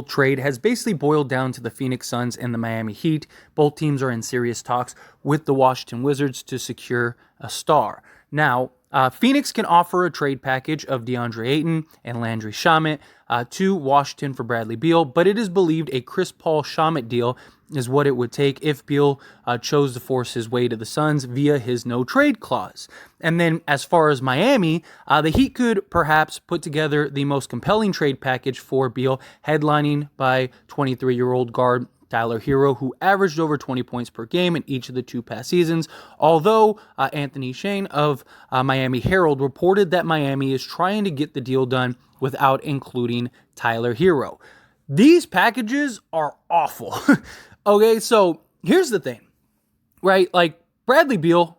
trade has basically boiled down to the Phoenix Suns and the Miami Heat. Both teams are in serious talks with the Washington Wizards to secure a star. Now, Phoenix can offer a trade package of DeAndre Ayton and Landry Shamet to Washington for Bradley Beal, but it is believed a Chris Paul Shamet deal is what it would take if Beal chose to force his way to the Suns via his no-trade clause. And then as far as Miami, the Heat could perhaps put together the most compelling trade package for Beal, headlining by 23-year-old guard Tyler Hero, who averaged over 20 points per game in each of the two past seasons, although Anthony Shane of Miami Herald reported that Miami is trying to get the deal done without including Tyler Hero. These packages are awful. Okay, so here's the thing, right? Like Bradley Beal,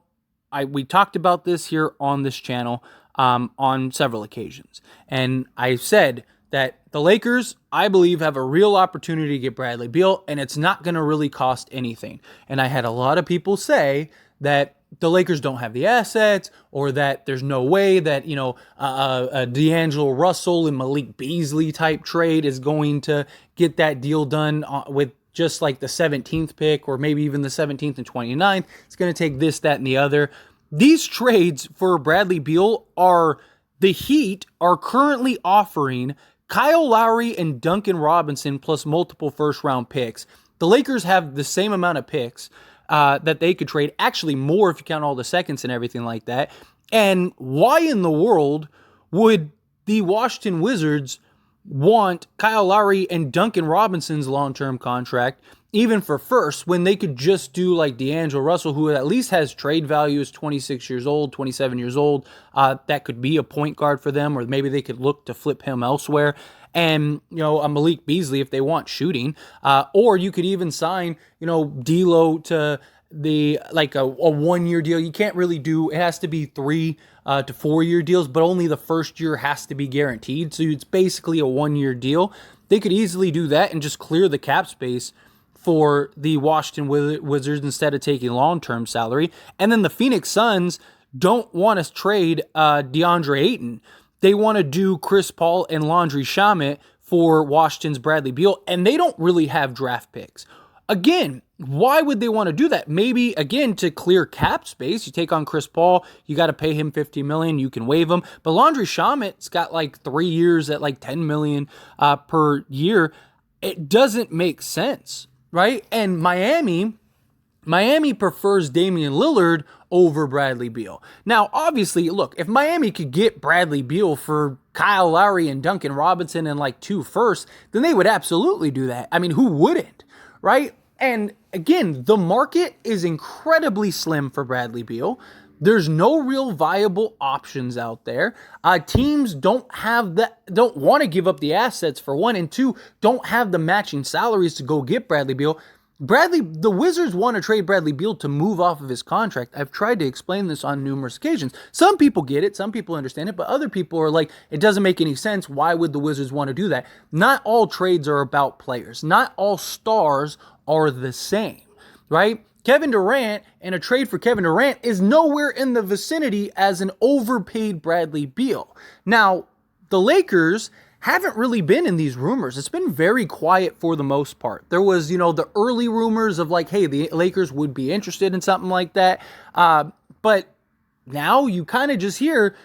we talked about this here on this channel on several occasions, and I said that the Lakers, I believe, have a real opportunity to get Bradley Beal, and it's not going to really cost anything. And I had a lot of people say that the Lakers don't have the assets, or that there's no way that, a D'Angelo Russell and Malik Beasley type trade is going to get that deal done with just like the 17th pick, or maybe even the 17th and 29th. It's going to take this, that, and the other. These trades for Bradley Beal the Heat are currently offering Kyle Lowry and Duncan Robinson plus multiple first-round picks. The Lakers have the same amount of picks that they could trade, actually more if you count all the seconds and everything like that. And why in the world would the Washington Wizards want Kyle Lowry and Duncan Robinson's long-term contract, even for first, when they could just do like D'Angelo Russell, who at least has trade value, is 26 years old, 27 years old, that could be a point guard for them, or maybe they could look to flip him elsewhere. And, a Malik Beasley if they want shooting. Or you could even sign, D'Lo to a 1 year deal. You can't really it has to be 3 to 4 year deals, but only the first year has to be guaranteed. So it's basically a 1 year deal. They could easily do that and just clear the cap space for the Washington Wizards instead of taking long-term salary. And then the Phoenix Suns don't want to trade DeAndre Ayton. They want to do Chris Paul and Landry Shamet for Washington's Bradley Beal, and they don't really have draft picks. Again, why would they want to do that? Maybe, again, to clear cap space. You take on Chris Paul, you got to pay him $50 million, you can waive him. But Landry Shamet's got like 3 years at like $10 million per year. It doesn't make sense, right? And Miami prefers Damian Lillard over Bradley Beal. Now, obviously, look, if Miami could get Bradley Beal for Kyle Lowry and Duncan Robinson and like 2 firsts, then they would absolutely do that. I mean, who wouldn't, right? And again, the market is incredibly slim for Bradley Beal. There's no real viable options out there. Teams don't want to give up the assets for one, and two, don't have the matching salaries to go get Bradley Beal. The Wizards want to trade Bradley Beal to move off of his contract. I've tried to explain this on numerous occasions. Some people get it, some people understand it, but other people are like, it doesn't make any sense. Why would the Wizards want to do that? Not all trades are about players. Not all stars are the same, right? Kevin Durant and a trade for Kevin Durant is nowhere in the vicinity as an overpaid Bradley Beal. Now, the Lakers haven't really been in these rumors. It's been very quiet for the most part. There was, the early rumors of like, hey, the Lakers would be interested in something like that. But now you kind of just hear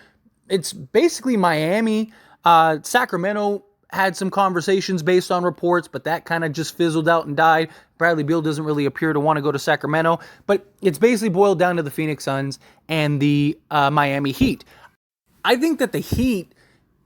it's basically Miami. Sacramento had some conversations based on reports, but that kind of just fizzled out and died. Bradley Beal doesn't really appear to want to go to Sacramento, but it's basically boiled down to the Phoenix Suns and the Miami Heat. I think that the Heat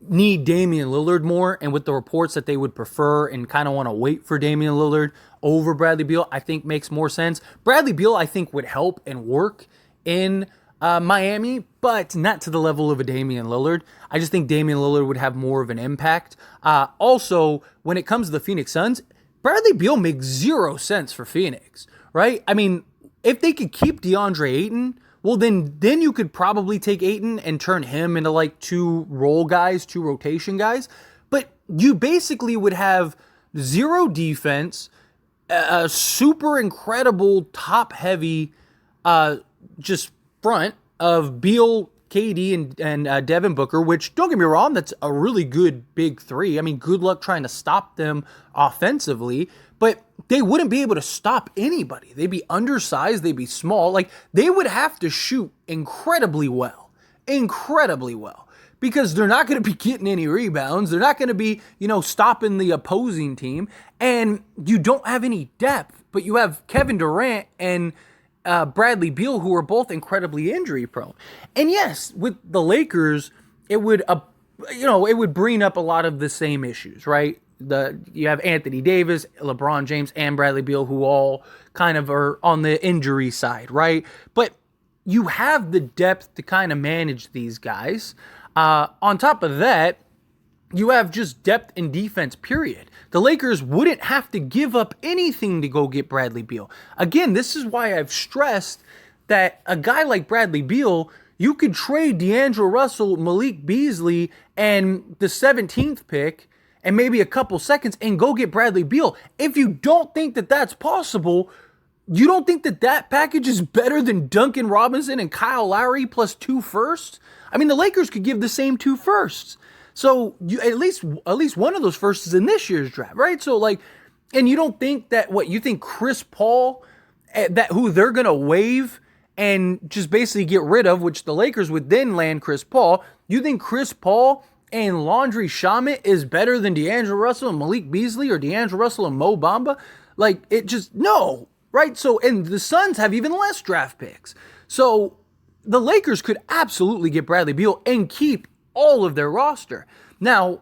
need Damian Lillard more, and with the reports that they would prefer and kind of want to wait for Damian Lillard over Bradley Beal, I think makes more sense. Bradley Beal, I think, would help and work in Miami, but not to the level of a Damian Lillard. I just think Damian Lillard would have more of an impact. Also, when it comes to the Phoenix Suns, Bradley Beal makes 0 sense for Phoenix, right? I mean, if they could keep DeAndre Ayton, well, then you could probably take Ayton and turn him into like 2 rotation guys. But you basically would have 0 defense, a super incredible top-heavy just front of Beal, KD and Devin Booker, which, don't get me wrong, that's a really good big three. I mean, good luck trying to stop them offensively, but they wouldn't be able to stop anybody. They'd be undersized, they'd be small. Like, they would have to shoot incredibly well, because they're not going to be getting any rebounds. They're not going to be, stopping the opposing team. And you don't have any depth, but you have Kevin Durant and Bradley Beal, who are both incredibly injury prone. And yes, with the Lakers, it would bring up a lot of the same issues, right? You have Anthony Davis, LeBron James, and Bradley Beal, who all kind of are on the injury side, right? But you have the depth to kind of manage these guys. On top of that, you have just depth in defense, period. The Lakers wouldn't have to give up anything to go get Bradley Beal. Again, this is why I've stressed that a guy like Bradley Beal, you could trade D'Angelo Russell, Malik Beasley, and the 17th pick, and maybe a couple seconds, and go get Bradley Beal. If you don't think that that's possible, you don't think that that package is better than Duncan Robinson and Kyle Lowry plus 2 firsts? I mean, the Lakers could give the same 2 firsts. So you at least one of those firsts is in this year's draft, right? So and you don't think that you think Chris Paul, who they're gonna waive and just basically get rid of, which the Lakers would then land Chris Paul. You think Chris Paul and Landry Shamet is better than D'Angelo Russell and Malik Beasley, or D'Angelo Russell and Mo Bamba? No, right? So, and the Suns have even less draft picks. So the Lakers could absolutely get Bradley Beal and keep all of their roster. Now,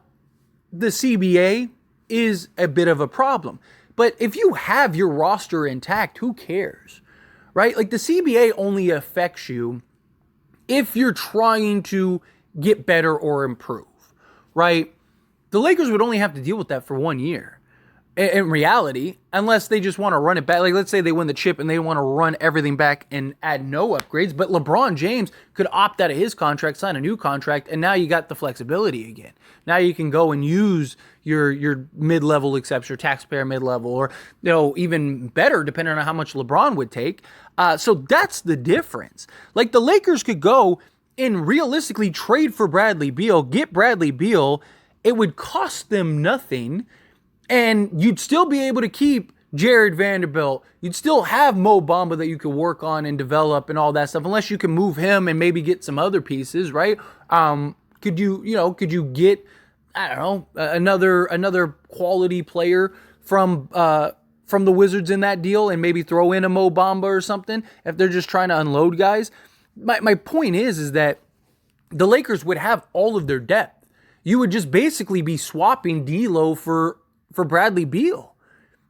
the CBA is a bit of a problem, but if you have your roster intact, who cares, right? Like, the CBA only affects you if you're trying to get better or improve, right? The Lakers would only have to deal with that for 1 year. In reality, unless they just want to run it back. Like, let's say they win the chip and they want to run everything back and add no upgrades. But LeBron James could opt out of his contract, sign a new contract, and now you got the flexibility again. Now you can go and use your mid-level exception, your taxpayer mid-level, or even better, depending on how much LeBron would take. So that's the difference. Like, the Lakers could go and realistically trade for Bradley Beal, get Bradley Beal. It would cost them nothing. And you'd still be able to keep Jared Vanderbilt. You'd still have Mo Bamba that you could work on and develop and all that stuff, unless you can move him and maybe get some other pieces, right? Could you get, I don't know, another quality player from the Wizards in that deal, and maybe throw in a Mo Bamba or something if they're just trying to unload guys? My point is that the Lakers would have all of their depth. You would just basically be swapping D'Lo for Bradley Beal,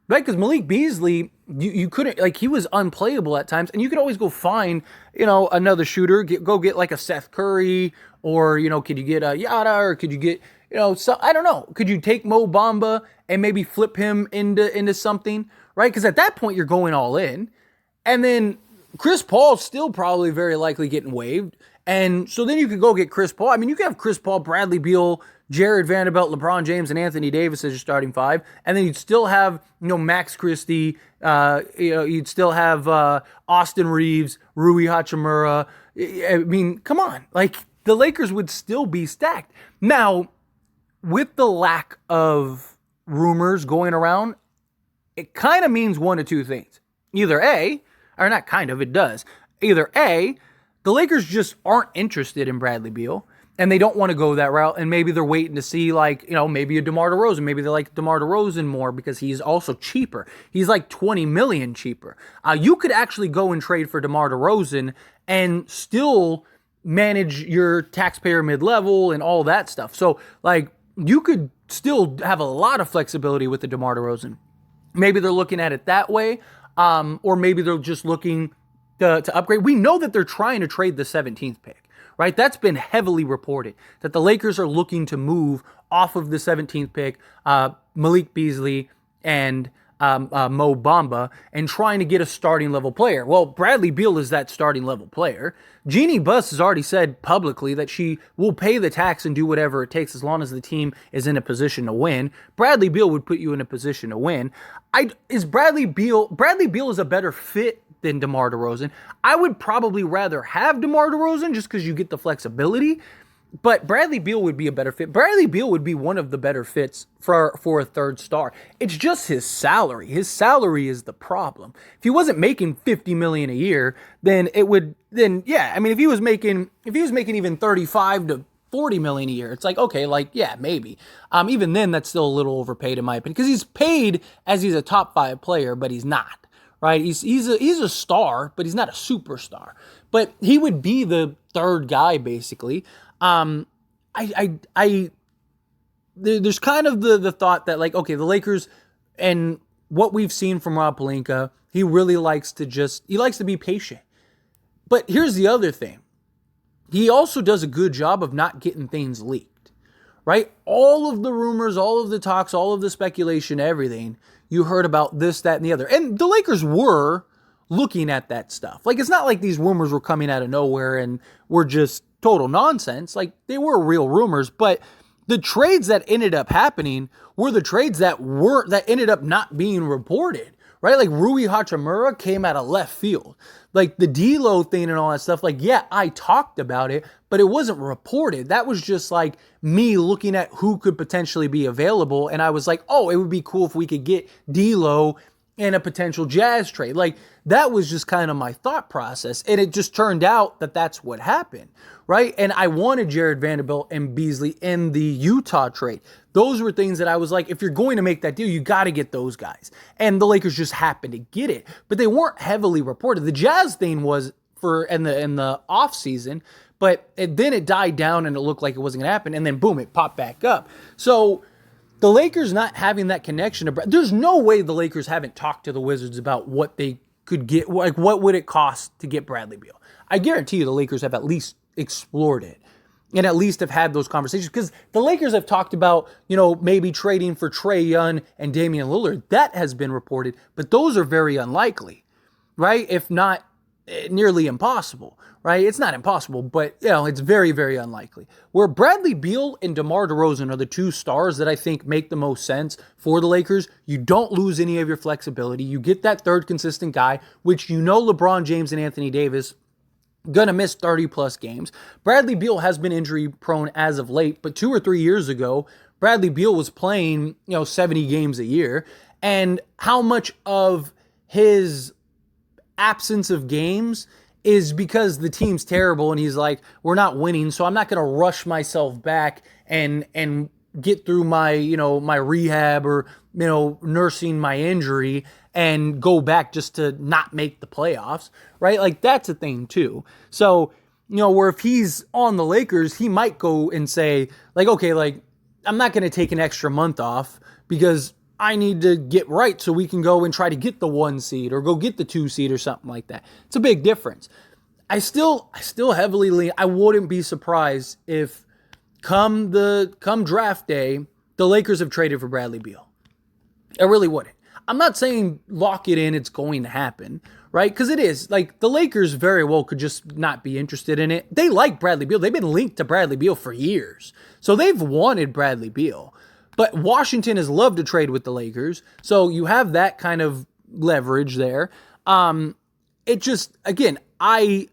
right? Because Malik Beasley, you couldn't, he was unplayable at times, and you could always go find, another shooter, go get like a Seth Curry, or, could you get a Yada, or could you get, I don't know, could you take Mo Bamba and maybe flip him into something, right? Because at that point, you're going all in, and then Chris Paul's still probably very likely getting waived, and so then you could go get Chris Paul. I mean, you could have Chris Paul, Bradley Beal, Jared Vanderbilt, LeBron James, and Anthony Davis as your starting 5. And then you'd still have, Max Christie, you'd still have Austin Reeves, Rui Hachimura. I mean, come on. The Lakers would still be stacked. Now, with the lack of rumors going around, it kind of means one of two things. Either A, or not kind of, it does. Either A, the Lakers just aren't interested in Bradley Beal, and they don't want to go that route, and maybe they're waiting to see, maybe a DeMar DeRozan. Maybe they like DeMar DeRozan more because he's also cheaper. He's like $20 million cheaper. You could actually go and trade for DeMar DeRozan and still manage your taxpayer mid-level and all that stuff. So, you could still have a lot of flexibility with the DeMar DeRozan. Maybe they're looking at it that way, or maybe they're just looking to upgrade. We know that they're trying to trade the 17th pick. Right, that's been heavily reported that the Lakers are looking to move off of the 17th pick, Malik Beasley and Mo Bamba, and trying to get a starting level player. Well, Bradley Beal is that starting level player. Jeannie Buss has already said publicly that she will pay the tax and do whatever it takes as long as the team is in a position to win. Bradley Beal would put you in a position to win. Bradley Beal is a better fit than DeMar DeRozan. I would probably rather have DeMar DeRozan just because you get the flexibility. But Bradley Beal would be a better fit. Bradley Beal would be one of the better fits for a third star. It's just his salary. His salary is the problem. If he wasn't making $50 million a year, then yeah. I mean, if he was making even 35 to 40 million a year, it's like, okay, like, yeah, maybe. Even then, that's still a little overpaid in my opinion, because he's paid as he's a top 5 player, but he's not, right? He's a star, but he's not a superstar. But he would be the third guy basically. There's kind of the thought that, like, okay, the Lakers, and what we've seen from Rob Pelinka, he really likes to be patient. But here's the other thing. He also does a good job of not getting things leaked, right? All of the rumors, all of the talks, all of the speculation, everything, you heard about this, that, and the other. And the Lakers were looking at that stuff. Like, it's not like these rumors were coming out of nowhere and were just total nonsense. Like, they were real rumors, but the trades that ended up happening were the trades that ended up not being reported, right? Like, Rui Hachimura came out of left field. Like, the D'Lo thing and all that stuff, like, yeah, I talked about it, but it wasn't reported. That was just like me looking at who could potentially be available, and I was like, oh, it would be cool if we could get D'Lo in a potential Jazz trade. Like, that was just kind of my thought process, and it just turned out that that's what happened, right? And I wanted Jared Vanderbilt and Beasley in the Utah trade. Those were things that I was like, if you're going to make that deal, you got to get those guys. And the Lakers just happened to get it, but they weren't heavily reported. The Jazz thing was in the off season, but then it died down and it looked like it wasn't going to happen, and then boom, it popped back up. So the Lakers not having that connection to there's no way the Lakers haven't talked to the Wizards about what they could get, like what would it cost to get Bradley Beal. I guarantee you the Lakers have at least explored it and at least have had those conversations, because the Lakers have talked about, maybe trading for Trae Young and Damian Lillard. That has been reported, but those are very unlikely, right? If not nearly impossible, right? It's not impossible, but it's very, very unlikely. Where Bradley Beal and DeMar DeRozan are the two stars that I think make the most sense for the Lakers. You don't lose any of your flexibility. You get that third consistent guy, which LeBron James and Anthony Davis gonna miss 30 plus games. Bradley Beal has been injury prone as of late, but 2 or 3 years ago, Bradley Beal was playing, 70 games a year. And how much of his absence of games is because the team's terrible and he's like, we're not winning, so I'm not going to rush myself back and get through my, my rehab or, nursing my injury and go back just to not make the playoffs, right? Like, that's a thing too. So, where if he's on the Lakers, he might go and say, like, okay, like, I'm not going to take an extra month off because I need to get right so we can go and try to get the 1 seed or go get the 2 seed or something like that. It's a big difference. I still heavily lean. I wouldn't be surprised if come draft day, the Lakers have traded for Bradley Beal. I really wouldn't. I'm not saying lock it in, it's going to happen, right? Because it is. Like, the Lakers very well could just not be interested in it. They like Bradley Beal. They've been linked to Bradley Beal for years. So they've wanted Bradley Beal. But Washington has loved to trade with the Lakers. So you have that kind of leverage there. It just, again, I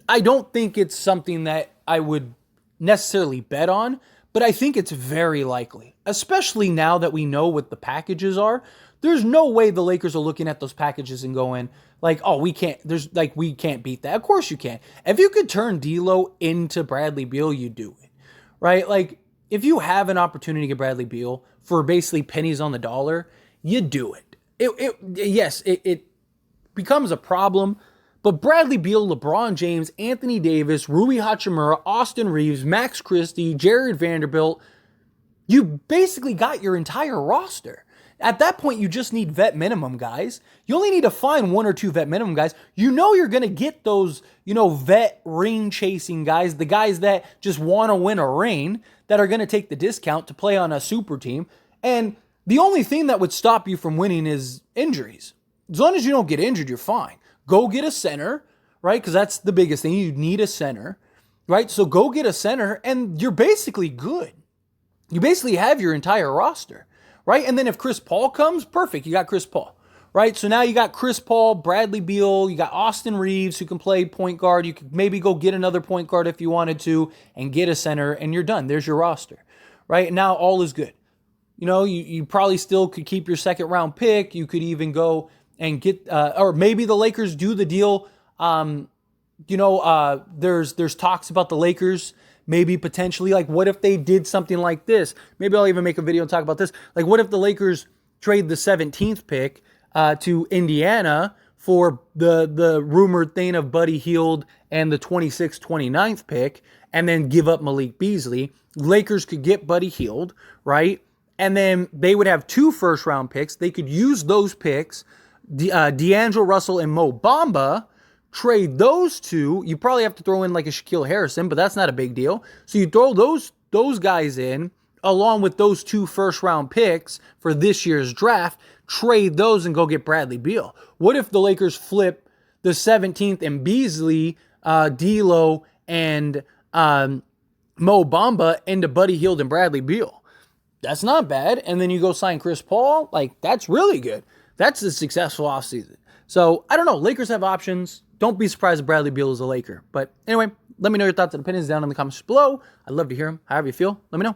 don't think it's something that I would necessarily bet on, but I think it's very likely, especially now that we know what the packages are. There's no way the Lakers are looking at those packages and going like, oh, we can't beat that. Of course you can. If you could turn D'Lo into Bradley Beal, you do it, right? Like, if you have an opportunity to get Bradley Beal for basically pennies on the dollar, you do it. It becomes a problem. But Bradley Beal, LeBron James, Anthony Davis, Rui Hachimura, Austin Reeves, Max Christie, Jared Vanderbilt, you basically got your entire roster. At that point, you just need vet minimum guys. You only need to find 1 or 2 vet minimum guys. You're going to get those, vet ring chasing guys, the guys that just want to win a ring, that are going to take the discount to play on a super team. And the only thing that would stop you from winning is injuries. As long as you don't get injured, you're fine. Go get a center, right? Because that's the biggest thing. You need a center, right? So go get a center, and you're basically good. You basically have your entire roster, right? And then if Chris Paul comes, perfect. You got Chris Paul, right? So now you got Chris Paul, Bradley Beal, you got Austin Reeves who can play point guard. You could maybe go get another point guard if you wanted to and get a center, and you're done. There's your roster, right? And now all is good. You probably still could keep your second round pick. You could even go and get, or maybe the Lakers do the deal. There's talks about the Lakers maybe potentially, like, what if they did something like this? Maybe I'll even make a video and talk about this. Like, what if the Lakers trade the 17th pick to Indiana for the rumored thing of Buddy Hield and the 26th, 29th pick, and then give up Malik Beasley? Lakers could get Buddy Hield, right? And then they would have 2 first-round picks. They could use those picks, D'Angelo Russell and Mo Bamba, trade those 2. You probably have to throw in like a Shaquille Harrison, but that's not a big deal. So you throw those guys in along with those 2 first-round picks for this year's draft, trade those and go get Bradley Beal. What if the Lakers flip the 17th and Beasley, D'Lo, and Mo Bamba into Buddy Hield and Bradley Beal? That's not bad. And then you go sign Chris Paul. Like, that's really good. That's a successful offseason. So, I don't know. Lakers have options. Don't be surprised if Bradley Beal is a Laker. But anyway, let me know your thoughts and opinions down in the comments below. I'd love to hear them. However you feel, let me know.